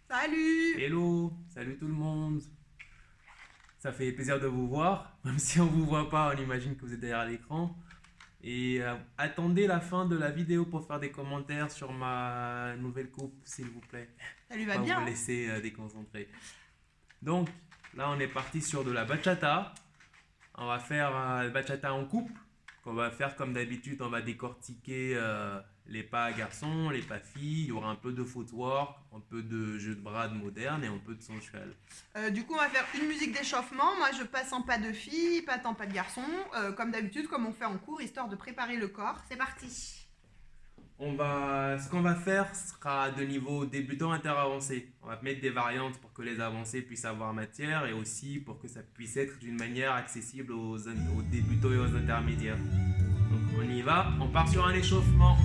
Salut! Hello, salut tout le monde. Ça fait plaisir de vous voir, même si on vous voit pas, on imagine que vous êtes derrière l'écran. Et attendez la fin de la vidéo pour faire des commentaires sur ma nouvelle coupe, s'il vous plaît. Ça lui va Pas bien, vous hein? laisser déconcentrer. Donc, là, on est parti sur de la bachata. On va faire bachata en couple. Qu'on va faire comme d'habitude, on va décortiquer les pas garçons, les pas filles. Il y aura un peu de footwork, un peu de jeu de bras moderne et un peu de sensuel. Du coup, on va faire une musique d'échauffement. Moi, je passe en pas de fille, pas en pas de garçon, comme d'habitude, comme on fait en cours, histoire de préparer le corps. C'est parti! Ce qu'on va faire sera de niveau débutant interavancé. On va mettre des variantes pour que les avancés puissent avoir matière et aussi pour que ça puisse être d'une manière accessible aux débutants et aux intermédiaires. Donc on y va, on part sur un échauffement.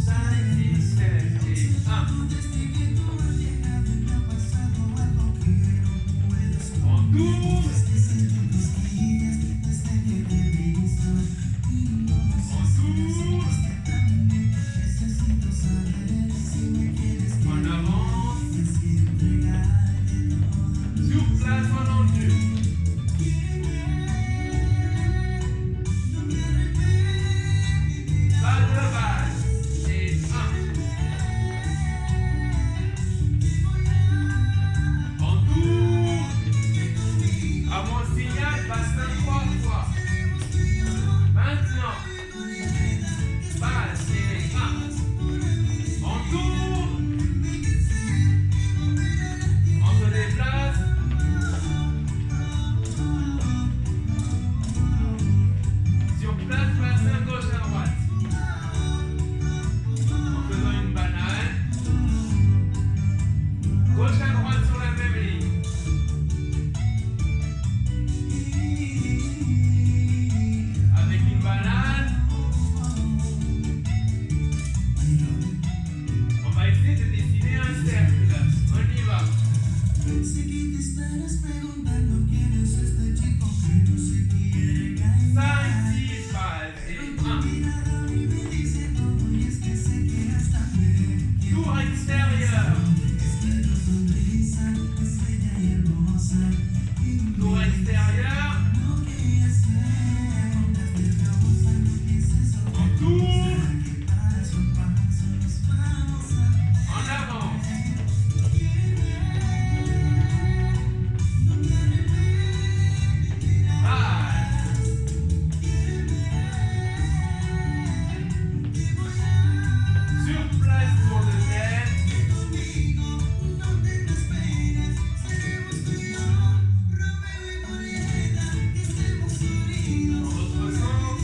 5, 6, 7 et 1. On tourne, on tourne, on avance, sur place on endure. Pas de base, et 1. On tourne, à mon signal, passe 3 fois. Maintenant, base et 1. On tourne, on se déplace. Sur place, passe à gauche à droite. En faisant une banane. Gauche à droite sur la même ligne. Avec une banane. On va essayer de dessiner un cercle. On y va. Sé que te estarás preguntando quién es este chico que no se quiere 5, callar. 6, base et 1. Mirada a mí me dice todo y es que sé que hasta me quiero. Tour extérieur. Es que tu sonrisa es bella y hermosa y Tour extérieur. no quería ser. Contaste la voz a lo que es eso. On tourne. Que paso a paso nos vamos a En avance. Base. Sur place pour le tête. no tengas penas. Seremos tú y yo, Romeo y Julieta, que estemos unidos. Dans l'autre sens.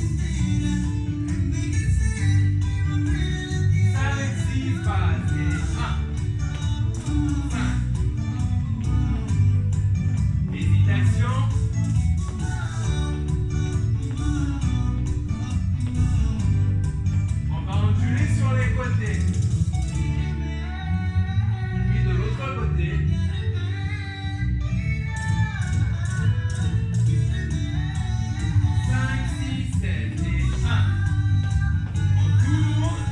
Envejecer y volver a la tierra. 5, 6, base et 1. 5. Hésitation. On va onduler sur les côtés. Puis de l'autre côté. 5, 6, 7 et 1. On tourne.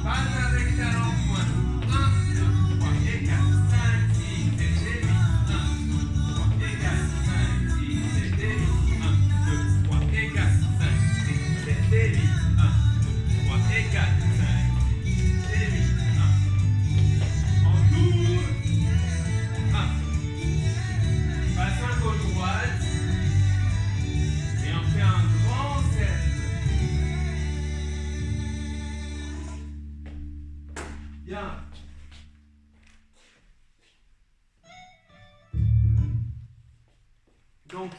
Passe avec talent point. 1, 2, 3 et 4. 5, 6, 7 et 8. 1, 2, 3 et 4. 5, 6, 7 et 8. 1, 2, 3 et 4. 5, 6, 7 et 8. 1, 2, 3 et 4. 5, 6, 7 et 8. 1. On tourne. 1. Passe un gauche-droite. Et on fait un grand cercle. Bien. Donc,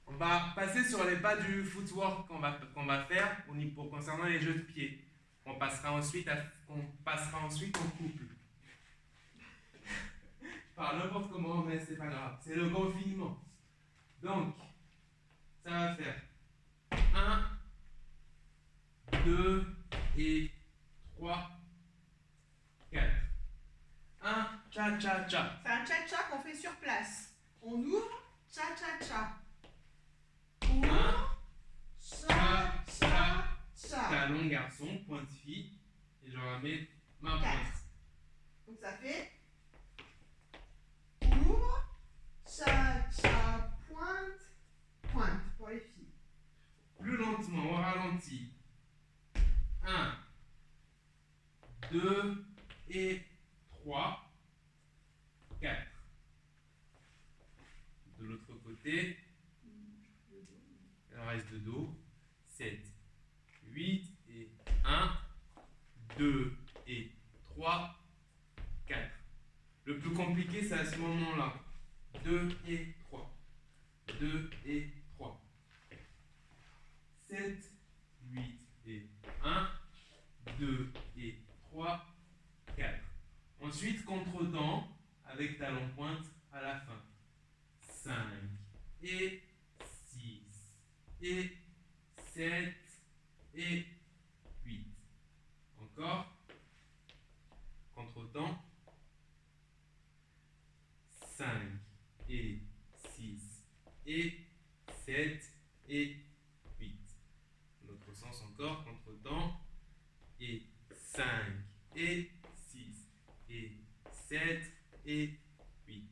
on va passer sur les pas du footwork qu'on va faire pour concernant les jeux de pied. On passera ensuite au couple. Je parle n'importe comment, mais c'est pas grave. C'est le confinement. Donc, ça va faire 1, 2 et 3, 4. 1, cha-cha-cha. C'est un cha-cha qu'on fait sur place. On ouvre, cha-cha-cha. programmer ma pointe. 4. Donc ça fait ouvre, cha, pointe, pointe pour les filles. Plus lentement, au ralenti. 1, 2 et 3, 4. De l'autre côté, il reste de dos. 7, 8 et 1, 2 et 3, 4. Le plus compliqué, c'est à ce moment-là. 2 et 3. 2 et 3. 7, 8 et 1, 2 et 3, 4. Ensuite, contre-temps, avec talon pointe à la fin. 5 et 6 et 7 et 8. Encore. Contre-temps. 5 et 6 et 7 et 8. L'autre sens encore, contre-temps. Et 5 et 6 et 7 et 8.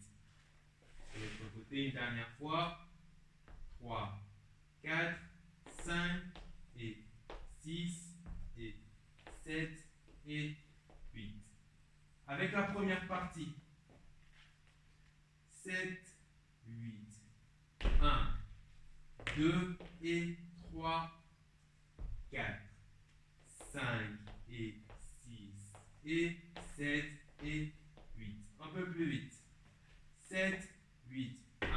De l'autre côté, une dernière fois. 3, 4, 5 et 6 et 7 et 8. Avec la première partie. 7, 8, 1, 2 et 3, 4, 5 et 6 et 7 et 8. Un peu plus vite. 7, 8, 1,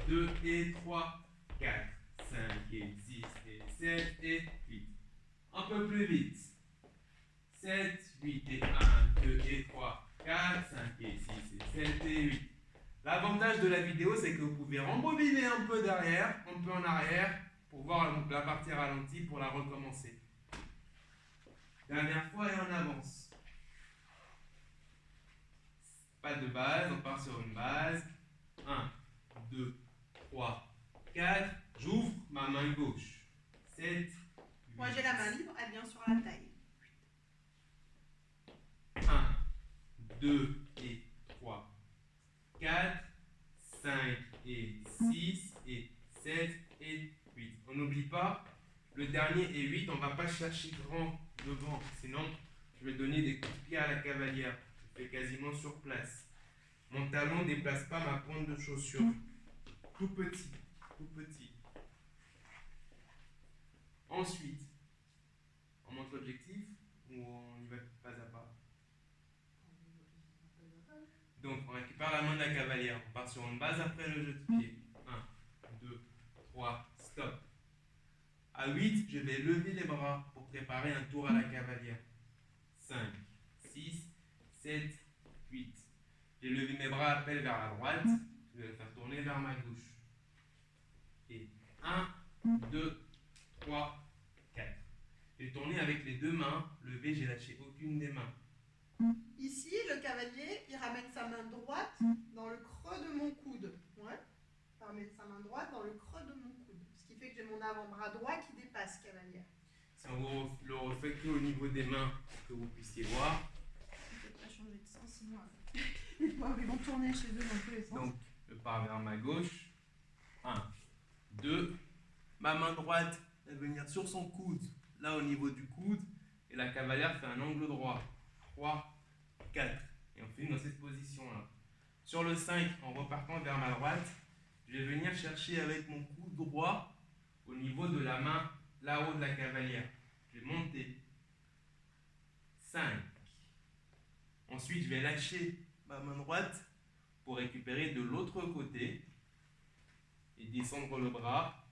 2 et 3, 4, 5 et 6 et 7 et 8. Un peu plus vite. 7, 8 et 1, 2 et 3, 4, 5 et 6 et 7 et 8. L'avantage de la vidéo, c'est que vous pouvez rembobiner un peu derrière, un peu en arrière, pour voir la partie ralentie, pour la recommencer. Dernière fois et on avance. Pas de base, on part sur une base. 1, 2, 3, 4. J'ouvre ma main gauche. 7, 8. Moi j'ai la main libre, elle vient sur la taille. 1, 2 et 3, 4, 5 et 6 et 7 et 8. On n'oublie pas, le dernier est 8, on ne va pas chercher grand devant, sinon je vais donner des coups de pied à la cavalière. Je fais quasiment sur place. Mon talon ne déplace pas ma pointe de chaussure. Tout petit, tout petit. Ensuite, on monte l'objectif ou on y va pas à pas? Donc, on récupère la main de la cavalière. On part sur une base après le jeu de pied. 1, 2, 3, stop. À 8, je vais lever les bras pour préparer un tour à la cavalière. 5, 6, 7, 8. J'ai levé mes bras, appel vers la droite. Je vais le faire tourner vers ma gauche. Et 1, 2, 3, 4. J'ai tourné avec les deux mains. Levé, j'ai lâché aucune des mains. Ici, le cavalier, il ramène sa main droite dans le creux de mon coude. Ouais. Il ramène sa main droite dans le creux de mon coude. Ce qui fait que j'ai mon avant-bras droit qui dépasse cavalière. Si on vous le refait que au niveau des mains pour que vous puissiez voir. Je ne peux pas changer de sens sinon. Les pauvres, ils vont tourner chez eux dans tous les sens. Donc, je pars vers ma gauche. 1, 2. Ma main droite va venir sur son coude, là au niveau du coude. Et la cavalière fait un angle droit. 3, 4. Et on finit dans cette position-là. Sur le 5, en repartant vers ma droite, je vais venir chercher avec mon coude droit au niveau de la main là-haut de la cavalière. Je vais monter. 5. Ensuite, je vais lâcher ma main droite pour récupérer de l'autre côté et descendre le bras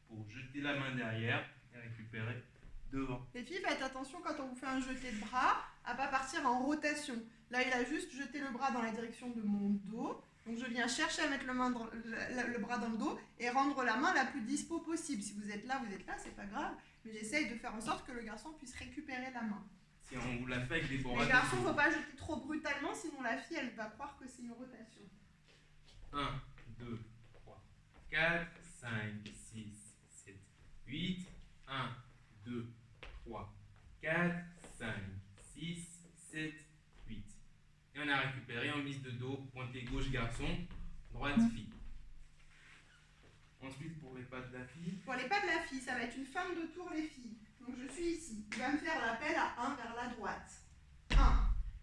pour jeter la main derrière et récupérer devant. Les filles, faites attention quand on vous fait un jeté de bras à pas partir en rotation. Là, il a juste jeté le bras dans la direction de mon dos. Donc, je viens chercher à mettre le bras dans le dos et rendre la main la plus dispo possible. Si vous êtes là, c'est pas grave. Mais j'essaye de faire en sorte que le garçon puisse récupérer la main. Si on vous l'a fait avec des bras. Les garçons, faut pas jeter trop brutalement, sinon la fille, elle va croire que c'est une rotation. 1, 2, 3, 4, 5, 6, 7, 8. 1, 2, 3, 4, 5, 6, pas de la fille. Pour les pas de la fille, ça va être une fin de tour les filles. Donc je suis ici. Il va me faire l'appel à 1 vers la droite. 1.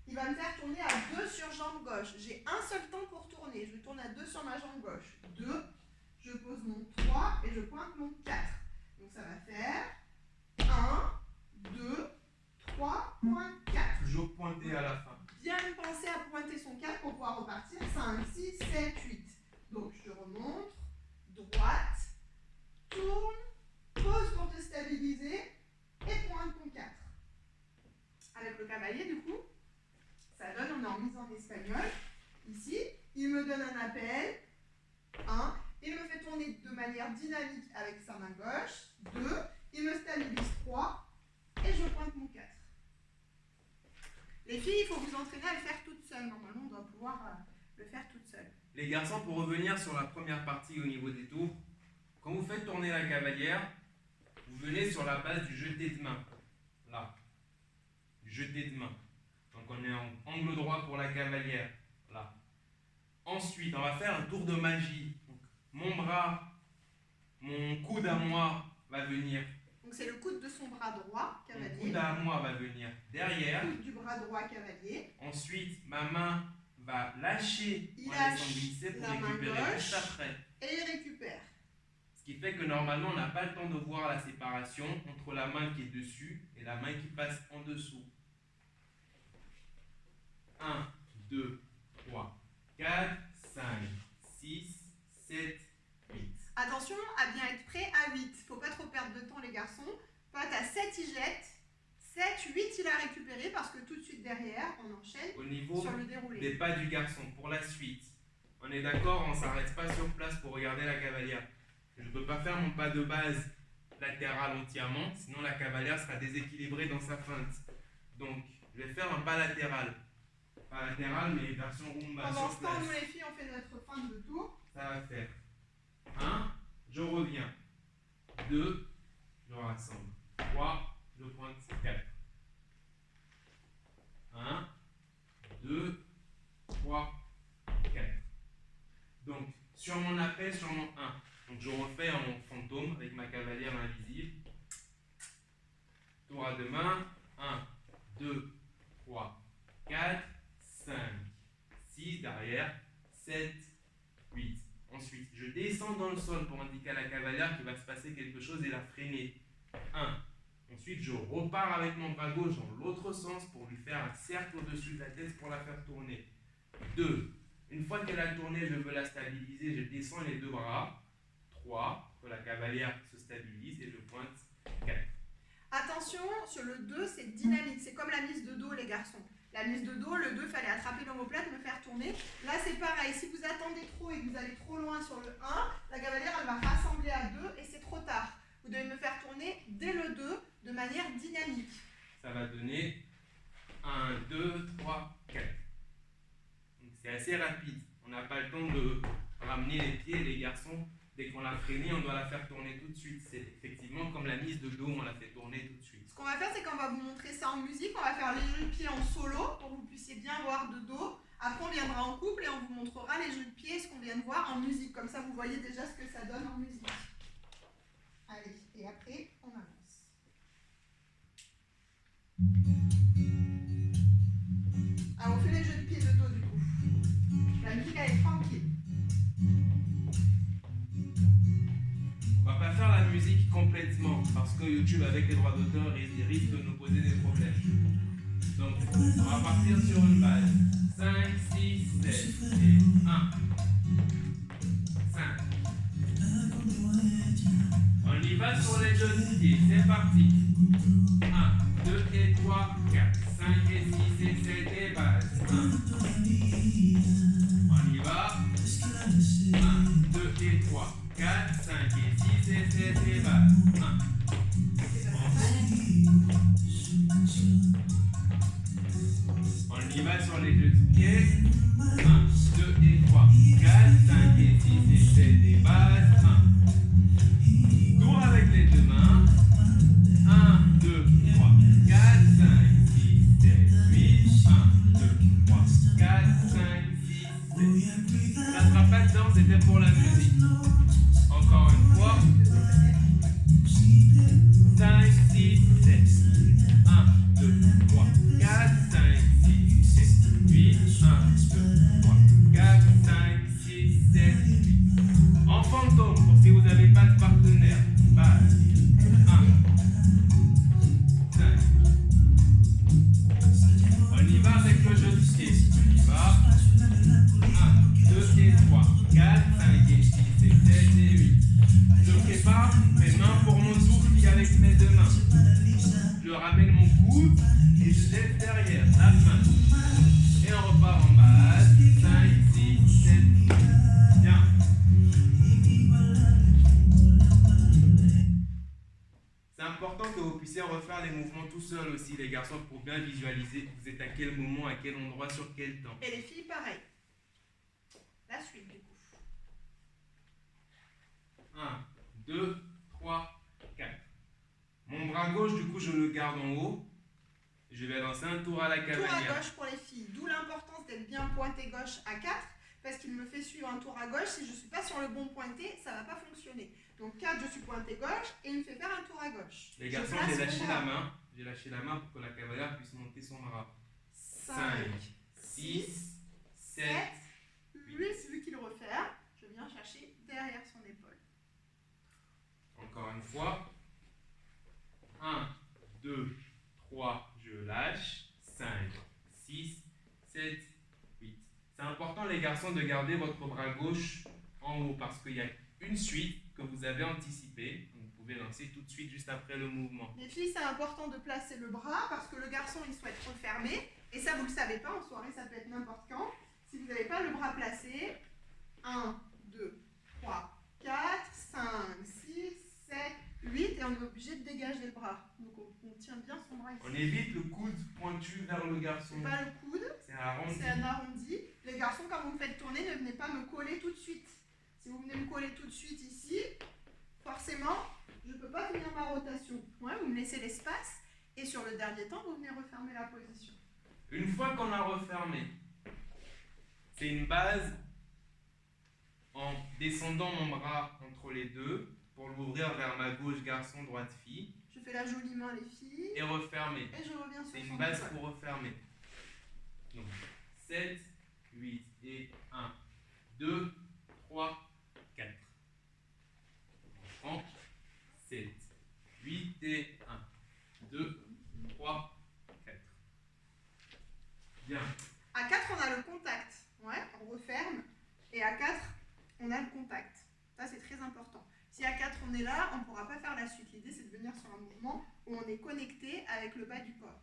Il va me faire tourner à 2 sur jambe gauche. J'ai un seul temps pour tourner. Je tourne à 2 sur ma jambe gauche. 2. Je pose mon 3 et je pointe mon 4. Donc ça va faire 1, 2, 3, point 4. Toujours pointé à la fin. Bien penser à pointer son 4 pour pouvoir repartir. 5, 6, 7, 8. Donc je remonte, droite, tourne, pose pour te stabiliser et pointe ton 4. Avec le cavalier, du coup, ça donne, on est en mise en espagnol. Ici, il me donne un appel. 1. Il me fait tourner de manière dynamique avec sa main gauche. 2. Il me stabilise 3. Et je pointe mon 4. Les filles, il faut vous entraîner à le faire toutes seules. Normalement, on doit pouvoir le faire toutes seules. Les garçons, pour revenir sur la première partie au niveau des tours, quand vous faites tourner la cavalière, vous venez sur la base du jeté de main. Là. Du jeté de main. Donc on est en angle droit pour la cavalière. Là. Ensuite, on va faire un tour de magie. Donc, mon bras, mon coude à moi va venir. Donc c'est le coude de son bras droit, Mon cavalier. coude à moi va venir derrière. Le coude du bras droit, cavalier. Ensuite, ma main va lâcher Il en lâche laissant glisser pour la main récupérer gauche. juste après. Et il récupère. Ce qui fait que normalement, on n'a pas le temps de voir la séparation entre la main qui est dessus et la main qui passe en dessous. 1, 2, 3, 4, 5, 6, 7, 8. Attention à bien être prêt à 8. Faut pas trop perdre de temps, les garçons. Patte à 7, il jette. 7, 8, il a récupéré parce que tout de suite derrière, on enchaîne Au niveau sur le déroulé. des pas du garçon, pour la suite, on est d'accord, on ne s'arrête pas sur place pour regarder la cavalière. Je ne peux pas faire mon pas de base latéral entièrement, sinon la cavalière sera déséquilibrée dans sa feinte. Donc, je vais faire un pas latéral. Pas latéral, mais version rumba Pendant sur ce temps, nous place. les filles, on fait notre fin de tour. Ça va faire 1, je reviens. 2, je rassemble. 3, je pointe 4. 1, 2, 3, 4. Donc, sur mon appel, sur mon 1, donc je refais en fantôme avec ma cavalière invisible. Tour à deux mains. 1, 2, 3, 4, 5, 6 derrière, 7, 8. Ensuite, je descends dans le sol pour indiquer à la cavalière qu'il va se passer quelque chose et la freiner. 1. Ensuite, je repars avec mon bras gauche dans l'autre sens pour lui faire un cercle au-dessus de la tête pour la faire tourner. 2. Une fois qu'elle a tourné, je veux la stabiliser, je descends les deux bras. 3. Que la cavalière se stabilise et je pointe 4. Attention, sur le 2, c'est dynamique. C'est comme la mise de dos, les garçons. La mise de dos, le 2, il fallait attraper l'omoplate, me faire tourner. Là, c'est pareil. Si vous attendez trop et que vous allez trop loin sur le 1, la cavalière, elle va rassembler à 2 et c'est trop tard. Vous devez me faire tourner dès le 2 de manière dynamique. Ça va donner 1, 2, 3, 4. Donc c'est assez rapide. On n'a pas le temps de ramener les pieds, les garçons. Dès qu'on l'a freiné, on doit la faire tourner tout de suite. C'est effectivement comme la mise de dos, on la fait tourner tout de suite. Ce qu'on va faire, c'est qu'on va vous montrer ça en musique. On va faire les jeux de pied en solo pour que vous puissiez bien voir de dos. Après, on viendra en couple et on vous montrera les jeux de pied, ce qu'on vient de voir en musique. Comme ça, vous voyez déjà ce que ça donne en musique. Allez, et après, on avance. Ah, on fait les jeux de pied de dos du coup. La musique, elle est tranquille. On va pas faire la musique complètement parce que YouTube, avec les droits d'auteur, il risque de nous poser des problèmes. Donc, on va partir sur une base. 5, 6, 7 et 1. 5. On y va sur les jeux de pied. C'est parti. 1, 2 et 3, 4, 5 et 6 et 7 et base. 1. On y va. 1, 2 et 3, 4, 5 et 6 et 7 et base. 1. On y va sur les jeux de pied. 1, 2 et 3, 4, 5 et 6 et 7 et base. 1. Tour avec les deux mains. 1, 2, 3, 4, 5, 6, 7, 8. 1, 2, 3, 4, 5, 6, 7. Ça ne sera pas dedans, c'était pour la musique. Encore une fois. 4 partenaires. Base. 1, 5. On y va avec le jeu de pied. On y va. 1, 2 et 3, 4, 5 et 6 et 7 et 8. Je prépare mes mains pour mon tour avec mes deux mains. Je ramène mon coude et je lève derrière la main. Et on repart en base. 5, 6, 7. Bien. C'est important que vous puissiez refaire les mouvements tout seul aussi, les garçons, pour bien visualiser vous êtes à quel moment, à quel endroit, sur quel temps. Et les filles, pareil. La suite, du coup. 1, 2, 3, 4. Mon bras gauche, du coup, je le garde en haut. Je vais lancer un tour à la Tour à cavalière. gauche pour les filles. D'où l'importance d'être bien pointé gauche à 4. Parce qu'il me fait suivre un tour à gauche. Si je ne suis pas sur le bon pointé, ça ne va pas fonctionner. Donc 4, je suis pointé gauche et il me fait faire un tour à gauche. Les garçons, Je place j'ai mon lâché bras. la main. J'ai lâché la main pour que la cavalière puisse monter son bras. 5, 6, 7. 8, vu qu'il referme, je viens chercher derrière son épaule. Encore une fois. 1, 2, 3, je lâche. 5, 6, 7, 8. C'est important, les garçons, de garder votre bras gauche en haut parce qu'il y a une suite que vous avez anticipée. Vous pouvez lancer tout de suite juste après le mouvement. Les filles, c'est important de placer le bras parce que le garçon, il souhaite refermer. Et ça, vous ne le savez pas, en soirée, ça peut être n'importe quand. Si vous n'avez pas le bras placé, 1, 2, 3, 4, 5, 6, 7, 8. Et on est obligé de dégager le bras. Donc on tient bien son bras ici. On évite le coude pointu vers le garçon. C'est pas le coude, C'est un arrondi. c'est un arrondi. Les garçons, quand vous me faites tourner, ne venez pas me coller tout de suite. Si vous venez me coller tout de suite ici, forcément, je ne peux pas finir ma rotation. Ouais, vous me laissez l'espace. Et sur le dernier temps, vous venez refermer la position. Une fois qu'on a refermé, c'est une base en descendant mon bras entre les deux pour l'ouvrir vers ma gauche garçon, droite fille Je fais la jolie main, les filles. et refermer. Et je reviens sur C'est son une base épaule. pour refermer. Donc 7, 8 et 1, 2, 3, 4. On prend 7, 8 et 1, 2, 3, 4. Bien. À 4, on a le contact. Ouais, on referme. Et à 4, on a le contact. Ça, c'est très important. Si à 4, on est là, on ne pourra pas faire la suite. L'idée, c'est de venir sur un mouvement où on est connecté avec le bas du corps.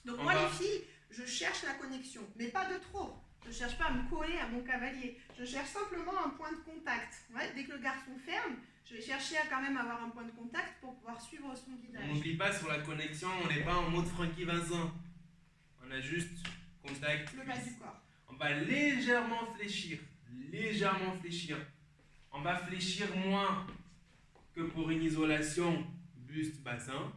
Donc On moi, va- les filles, je cherche la connexion. Mais pas de trop. Je ne cherche pas à me coller à mon cavalier. Je cherche simplement un point de contact. Ouais, dès que le garçon ferme, je vais chercher à quand même avoir un point de contact pour pouvoir suivre son On guidage. n'oublie pas sur la connexion, on n'est pas en mode Francky Vincent. On a juste contact. Le bas du corps. On va légèrement fléchir. Légèrement fléchir. On va fléchir moins que pour une isolation buste-bassin.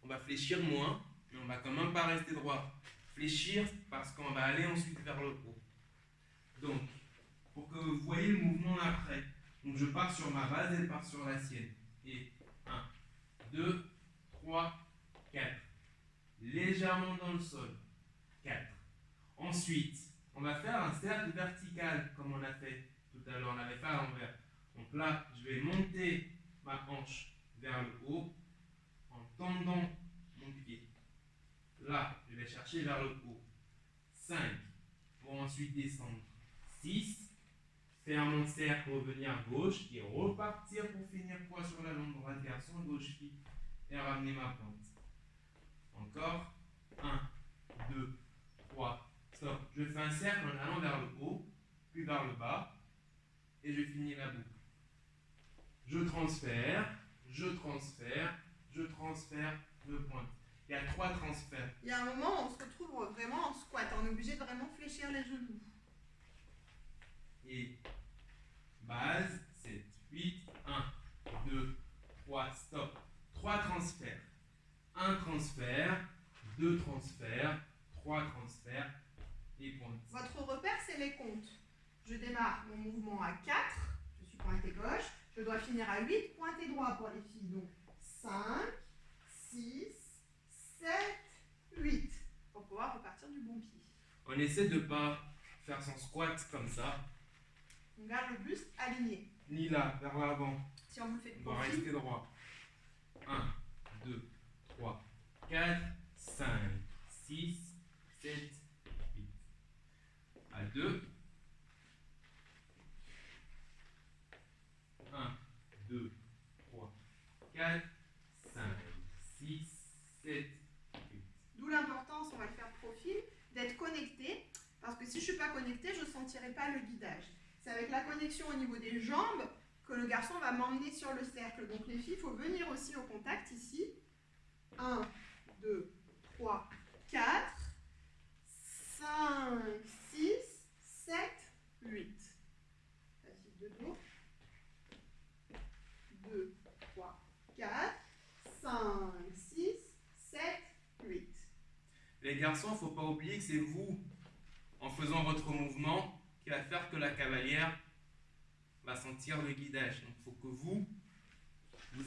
On va fléchir moins, mais on va quand même pas rester droit. Fléchir parce qu'on va aller ensuite vers le haut. Donc, pour que vous voyez le mouvement après. Donc je pars sur ma base, elle part sur la sienne. Et 1, 2, 3, 4. Légèrement dans le sol. 4. Ensuite, on va faire un cercle vertical comme on a fait tout à l'heure. On avait fait à l'envers. Donc là, je vais monter ma hanche vers le haut en tendant mon pied. Là, je vais chercher vers le haut. 5. Pour ensuite descendre. 6. Faire mon cercle, revenir à gauche et repartir pour finir quoi sur la longue droite, garçon, gauche, fille, et ramener ma pointe. Encore. 1, 2, 3, stop. Je fais un cercle en allant vers le haut, puis vers le bas, et je finis la boucle. Je transfère, je transfère, je transfère, je pointe. Il y a 3 transferts. Il y a un moment où on se retrouve vraiment en squat. On est obligé de vraiment fléchir les genoux. Et base, 7, 8, 1, 2, 3, stop. 3 transferts. 1 transfert, 2 transferts, 3 transferts et pointe. Votre repère, c'est les comptes. Je démarre mon mouvement à 4, je suis pointé gauche. Je dois finir à 8, pointé droit pour les filles. Donc 5, 6, 7, 8. Pour pouvoir repartir du bon pied. On essaie de ne pas faire son squat comme ça. On garde le buste aligné. ni là, vers l'avant. Si on vous le fait de On va profil, rester droit. 1, 2, 3, 4, 5, 6, 7, 8. À 2. 1, 2, 3, 4, 5, 6, 7, 8. d'où l'importance, on va le faire profil, d'être connecté. Parce que si je ne suis pas connectée, je ne sentirai pas le guidage. C'est avec la connexion au niveau des jambes que le garçon va m'emmener sur le cercle. Donc les filles, il faut venir aussi au contact ici. 1, 2, 3, 4, 5, 6, 7, 8. Facile de dos. 2, 3, 4, 5, 6, 7, 8. Les garçons, il ne faut pas oublier que c'est vous, en faisant votre mouvement, qui va faire que la cavalière va sentir le guidage. Donc il faut que vous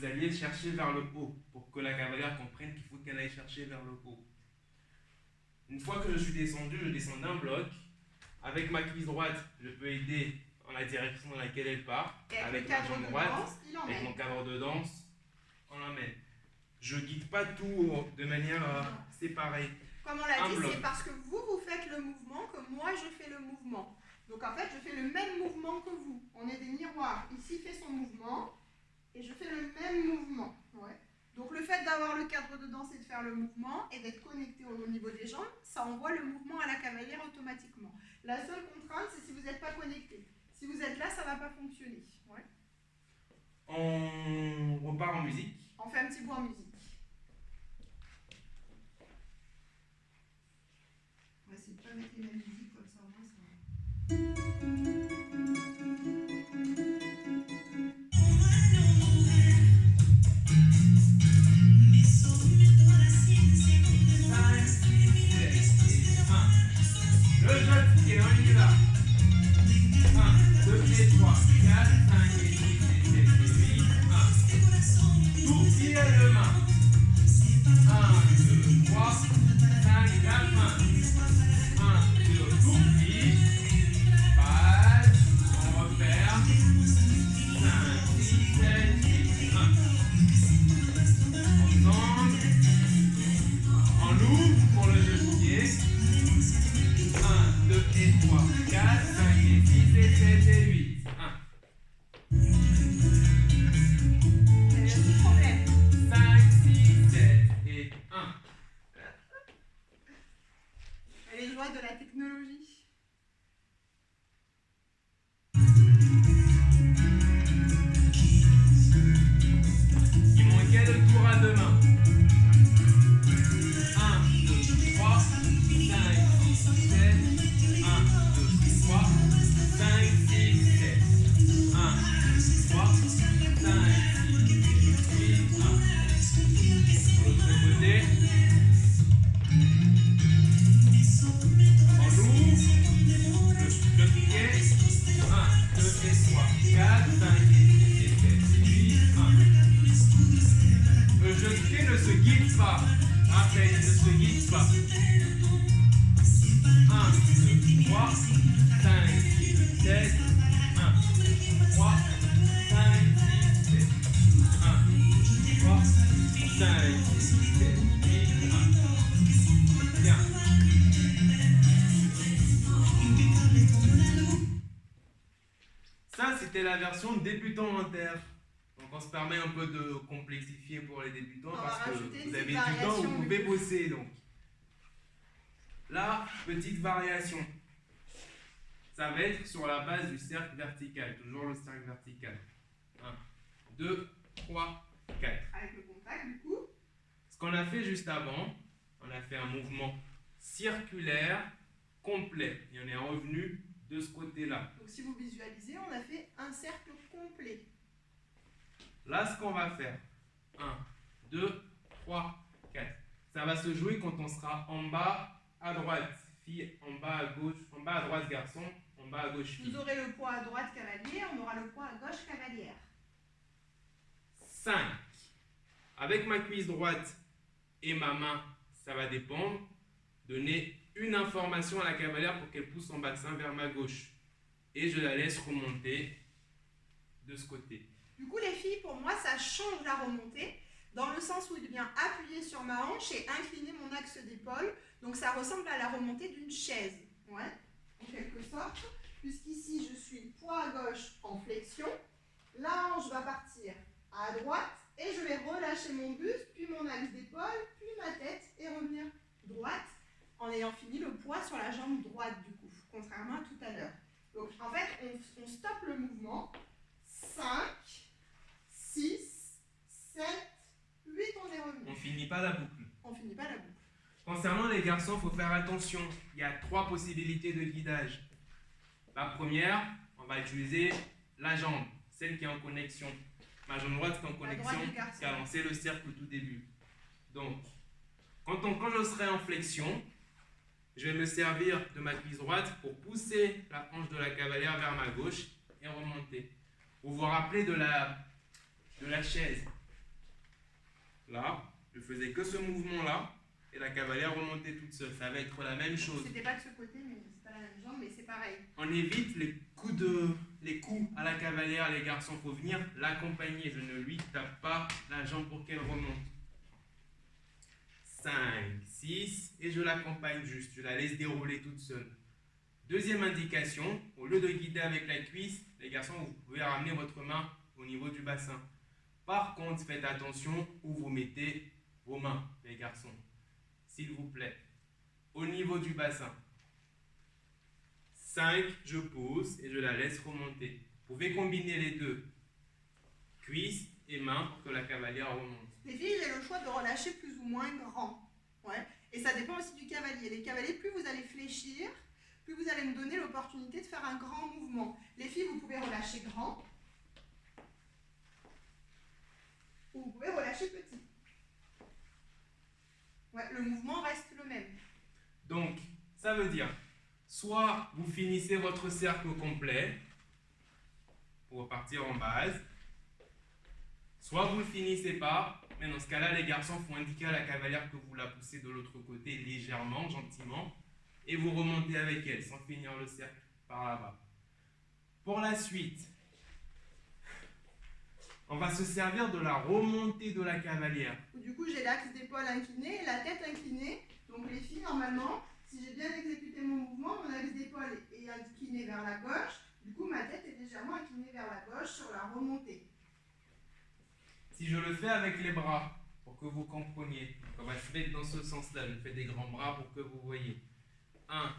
alliez chercher vers le haut, pour que la cavalière comprenne qu'il faut qu'elle aille chercher vers le haut. Une fois que je suis descendu, je descends d'un bloc. Avec ma cuisse droite, je peux aider dans la direction dans laquelle elle part. Et Avec le ma cadre jambe de droite, danse, il avec emmène. mon cadre de danse, on l'emmène. Je guide pas tout de manière séparée. Comme on l'a Un dit, bloc. c'est parce que vous faites le mouvement que moi je fais le mouvement. Donc en fait, je fais le même mouvement que vous. On est des miroirs. Ici fait son mouvement et je fais le même mouvement. Ouais. Donc le fait d'avoir le cadre de danse et de faire le mouvement et d'être connecté au niveau des jambes, ça envoie le mouvement à la cavalière automatiquement. La seule contrainte, c'est si vous n'êtes pas connecté. Si vous êtes là, ça ne va pas fonctionner. Ouais. On repart en musique. On fait un petit bout en musique. On va essayer de pas mettre les mêmes musiques comme ça au moins ça va. Le jockey, on y va. 1, 2 et 3, 4, 5 et 6 et 7 et 8. 1. Tout pied à deux mains. 1, 2, 3, 5, 4 mains. 1, 2, tout pied. Passe. On repère. 5, 6, 7, 8. 1. Ensemble. En loupe pour le jockey. 1, 2 et 3, 4, 5 et 6 et 7 et 8. 1. Il y a eu un petit problème. 5, 6, 7 et 1. Et les joies de la technologie. Il manquait le tour à deux mains. 1, 2, 3, 5, 6, 7. 1, 2, 3, 5, 6, 7. 1, 2, 3, 5, 6, 8, 1. De l'autre côté. En lourd. Le pied. 1, 2 et 3, 4, 5 et 6 et 7 et 8, 1. Le jeté ne se guide pas. Après, il ne se guide pas. 1, 2, 3, 5, 6, 7, 1, 3, 5, 6, 7, 1, 3, 5, 6, 7, 8, 1. Bien. Ça, c'était la version débutant inter. Donc on se permet un peu de complexifier pour les débutants On va parce que rajouter une vous avez petite du temps, variation, vous pouvez bosser donc. La petite variation, ça va être sur la base du cercle vertical, toujours le cercle vertical. 1, 2, 3, 4. Avec le contact, du coup. Ce qu'on a fait juste avant, on a fait un mouvement circulaire complet et on est revenu de ce côté-là. Donc si vous visualisez, on a fait un cercle complet. Là, ce qu'on va faire, 1, 2, 3, 4. Ça va se jouer quand on sera en bas à droite, fille, en bas à gauche, en bas à droite garçon, en bas à gauche fille. Vous aurez le poids à droite cavalier, on aura le poids à gauche cavalière. 5. Avec ma cuisse droite et ma main, ça va dépendre. Donner une information à la cavalière pour qu'elle pousse son bassin vers ma gauche. Et je la laisse remonter de ce côté. Du coup, les filles, pour moi, ça change la remontée, dans le sens où il vient appuyer sur ma hanche et incliner mon axe d'épaule. Donc ça ressemble à la remontée d'une chaise, ouais, en quelque sorte, puisqu'ici je suis poids à gauche en flexion, la hanche va partir à droite et je vais relâcher mon buste, puis mon axe d'épaule, puis ma tête et revenir droite en ayant fini le poids sur la jambe droite du coup, contrairement à tout à l'heure. Donc en fait, on stoppe le mouvement. 5, 6, 7, 8, on est revenu. On finit pas la boucle. On finit pas la boucle. Concernant les garçons, il faut faire attention. Il y a 3 possibilités de guidage. La première, on va utiliser la jambe, celle qui est en connexion. Ma jambe droite qui est en connexion, qui a lancé le cercle au tout début. Donc, quand je serai en flexion, je vais me servir de ma cuisse droite pour pousser la hanche de la cavalière vers ma gauche et remonter. Vous vous rappelez de la chaise. Là, je faisais que ce mouvement-là et la cavalière remontait toute seule. Ça va être la même chose. C'était pas de ce côté, mais c'est pas la même jambe, mais c'est pareil. On évite les coups à la cavalière, les garçons. Il faut venir l'accompagner. Je ne lui tape pas la jambe pour qu'elle remonte. 5, 6, et je l'accompagne juste. Je la laisse dérouler toute seule. Deuxième indication, au lieu de guider avec la cuisse, les garçons, vous pouvez ramener votre main au niveau du bassin. Par contre, faites attention où vous mettez vos mains, les garçons. S'il vous plaît. Au niveau du bassin. 5, je pose et je la laisse remonter. Vous pouvez combiner les deux. Cuisse et main pour que la cavalière remonte. Les filles, j'ai le choix de relâcher plus ou moins grand. Ouais. Et ça dépend aussi du cavalier. Les cavaliers, plus vous allez fléchir, plus vous allez me donner l'opportunité de faire un grand mouvement. Les filles, vous pouvez relâcher grand. Ou vous pouvez relâcher petit. Ouais, le mouvement reste le même. Donc, ça veut dire, soit vous finissez votre cercle complet pour repartir en base, soit vous ne le finissez pas, mais dans ce cas-là, les garçons font indiquer à la cavalière que vous la poussez de l'autre côté légèrement, gentiment, et vous remontez avec elle sans finir le cercle par là-bas. Pour la suite, on va se servir de la remontée de la cavalière. Du coup, j'ai l'axe d'épaule incliné et la tête inclinée. Donc les filles, normalement, si j'ai bien exécuté mon mouvement, mon axe d'épaule est incliné vers la gauche. Du coup, ma tête est légèrement inclinée vers la gauche sur la remontée. Si je le fais avec les bras, pour que vous compreniez, on va se mettre dans ce sens-là. Je fais des grands bras pour que vous voyez. 1,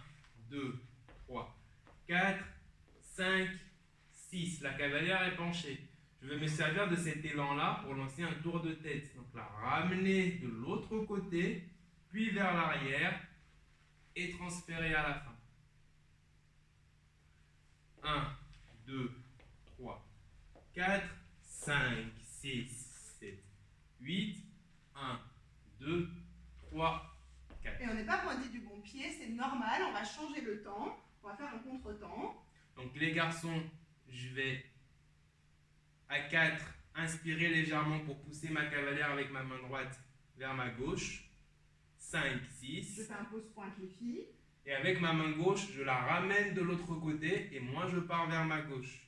2, 3, 4, 5, 6. La cavalière est penchée. Je vais me servir de cet élan-là pour lancer un tour de tête. Donc la ramener de l'autre côté, puis vers l'arrière et transférer à la fin. 1, 2, 3, 4, 5, 6, 7, 8. 1, 2, 3, 4. Et on n'est pas pointé du bon pied, c'est normal. On va changer le temps. On va faire un contre-temps. Donc les garçons, je vais à 4 inspirer légèrement pour pousser ma cavalière avec ma main droite vers ma gauche. 5, Je 6. fais un pose-pointe les filles. Et avec ma main gauche, je la ramène de l'autre côté et moi je pars vers ma gauche.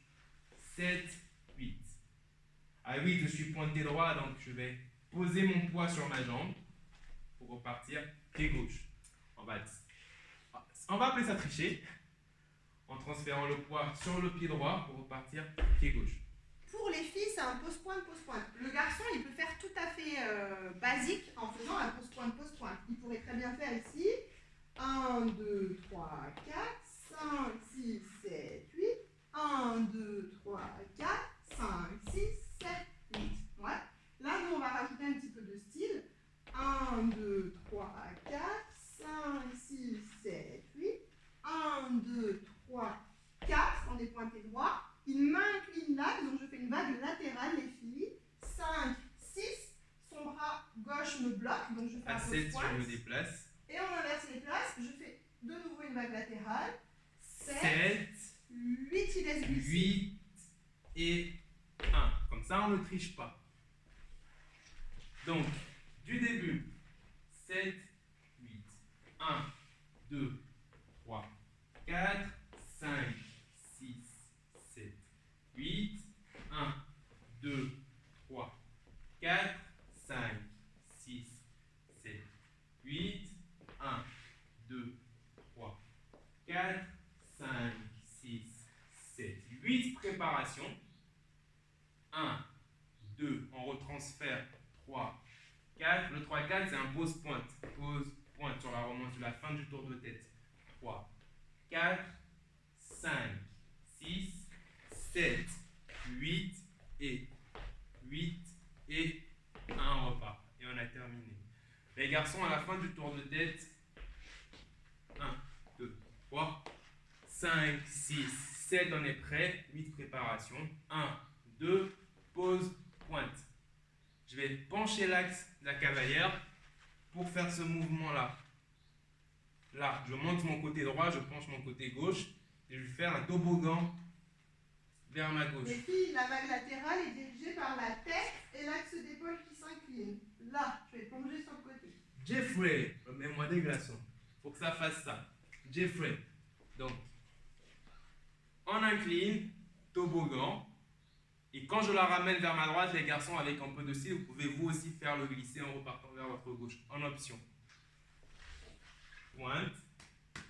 7, 8. À 8, je suis pointé droit, donc je vais poser mon poids sur ma jambe pour repartir pied gauche. On va appeler ça tricher en transférant le poids sur le pied droit pour repartir pied gauche. Pour les filles, c'est un pose-pointe, pose-pointe. Le garçon, il peut faire tout à fait basique en faisant un pose-pointe, pose-pointe. Il pourrait très bien faire ici 1, 2, 3, 4, 5, 6, 7, 8. 1, 2, 3, 4, 5, 6, 7, 8. Ouais. Là, nous, on va rajouter un petit peu de style. 1, 2, 3, 4, 5, 6, 7, 8. 1, 2, 3, 4. On est pointé droit. Il m'incline là, donc je fais une vague latérale, les filles. 5, 6. Son bras gauche me bloque, donc je fais un À 7, pose-pointe. je me déplace. Et on inverse les places. Je fais de nouveau une vague latérale. 7, 7, 8, il laisse glisser. 8 et 1. Comme ça, on ne triche pas. Donc, du début, 7, 8. 1, 2, 3, 4, 5, 6, 7, 8. 1, 2, 3, 4, 5, 6, 7, 8. 1, 2, 3, 4, 5, 6, 7, 8 préparations. 1, 2, on retransfère 3, 4. Le 3, 4, c'est un pose-pointe. Pose-pointe sur la remonte, sur la fin du tour de tête. 3, 4, 5, 6, 7, 8 et 1 repart. Et on a terminé. Les garçons, à la fin du tour de tête, 1, 2, 3, 5, 6, 7, on est prêt. 8 préparations. 1, 2, pause, pointe. Je vais pencher l'axe de la cavalière pour faire ce mouvement-là. Là, je monte mon côté droit, je penche mon côté gauche et je vais faire un toboggan vers ma gauche. Les filles, la vague latérale est dirigée par la tête et l'axe d'épaule qui s'incline. Là, je vais plonger sur le côté. Jeffrey, remets-moi des glaçons. Faut que ça fasse ça. Jeffrey. Donc, on incline, toboggan. Et quand je la ramène vers ma droite, les garçons, avec un peu de cils, vous pouvez vous aussi faire le glisser en repartant vers votre gauche. En option. Pointe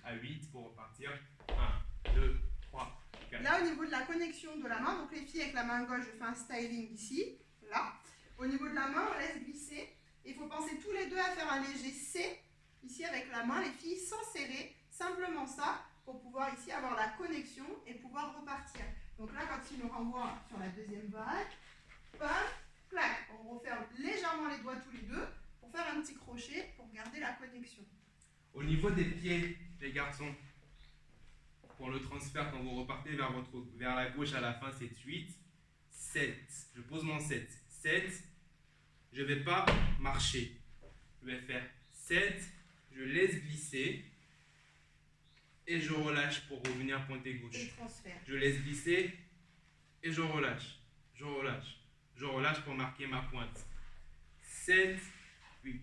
à 8 pour repartir. 1, 2, 3, 4. Là, au niveau de la connexion de la main, donc les filles avec la main gauche, je fais un styling ici, là. Au niveau de la main, on laisse glisser. Il faut penser tous les deux à faire un léger C, ici avec la main, les filles, sans serrer. Simplement ça, pour pouvoir ici avoir la connexion et pouvoir repartir. Donc là, quand il nous renvoie sur la deuxième vague, paf, clac. On referme légèrement les doigts tous les deux pour faire un petit crochet pour garder la connexion. Au niveau des pieds, les garçons, pour le transfert, quand vous repartez vers la gauche à la fin, c'est 8, 7. Je pose mon 7. 7, je ne vais pas marcher. Je vais faire 7, je laisse glisser et je relâche pour revenir pointer gauche. Et transfert. Je laisse glisser et je relâche. Je relâche. Je relâche pour marquer ma pointe. 7, 8.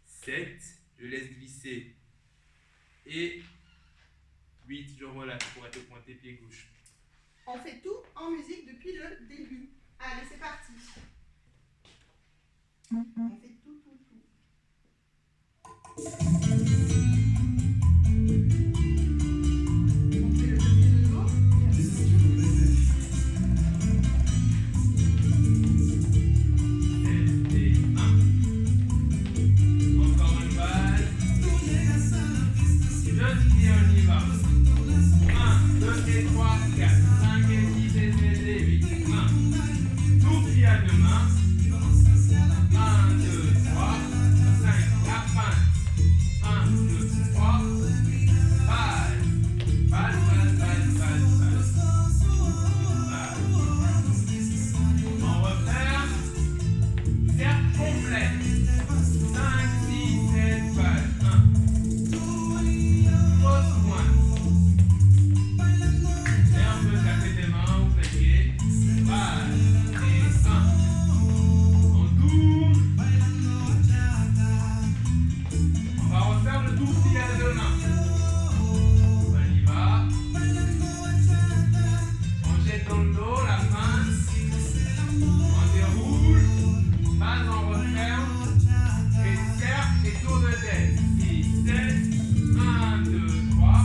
7, je laisse glisser et 8, je relâche pour être pointé pied gauche. On fait tout en musique depuis le début. Allez, c'est parti. On fait tout. On fait le pied de dos. Encore une balle. Deux pieds, on y va. 1, 2 et 3, 4, 5 et 6 et 7 et 8. 1. Tout pied à deux mains. 1, 2, 3, 5. La fin. 1, 2, 3. Balle. Balle. On refaire. Cercle complet. 5, 6, 7 balles. 1. Pause pointe. Et on peut taper des mains ou claquer. Balle. Et 1. On tourne. On va refaire le tour pied à deux mains. On y va. On jette dans le dos, la pince. On déroule. Base, on referme. Et cercle et tour de tête. 6, 7. 1, 2, 3.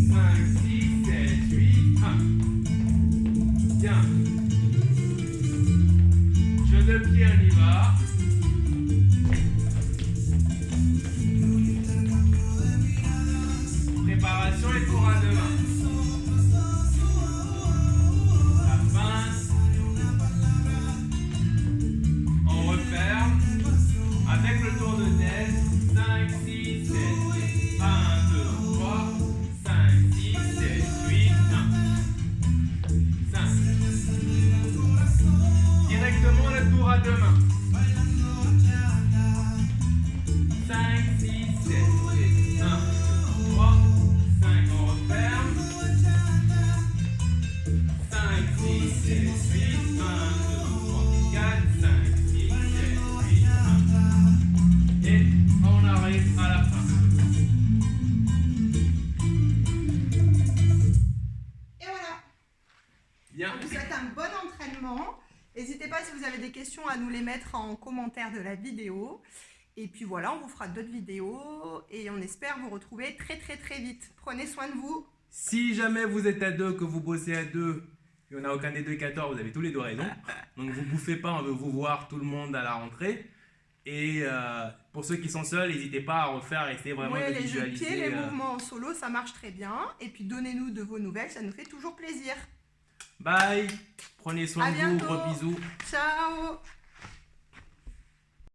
5, 6, 7, 8. 1. Bien. Jeu de pied, on y va. Préparation et tour à deux mains. La pince. On referme. Avec le tour de tête. 5, 6, 7. 1, 2, 3. 5, 6, 7, 8. 1. 5. Directement le tour à deux mains. 5, 6, 7, 8. 1, 3, 5. On referme. 5, 6, 7, 8. 1, 2, 3, 4, 5, 6, 7, 8. 1. Et on arrive à la fin. Et voilà. Bien. On vous souhaite un bon entraînement. prochainement. N'hésitez pas si vous avez des questions à nous les mettre en commentaire de la vidéo. Et puis voilà, on vous fera d'autres vidéos et on espère vous retrouver très très très vite. Prenez soin de vous. Si jamais vous êtes à deux, que vous bossez à deux, il n'y en a aucun des deux qui a tort, vous avez tous les deux raison. Donc vous bouffez pas, on veut vous voir tout le monde à la rentrée. Et pour ceux qui sont seuls, n'hésitez pas à refaire, essayer vraiment Ouais, de les jeux de visualiser. pied, les mouvements en solo, ça marche très bien. Et puis donnez-nous de vos nouvelles, ça nous fait toujours plaisir. Bye, prenez soin À de vous, bientôt. gros bisous. Ciao!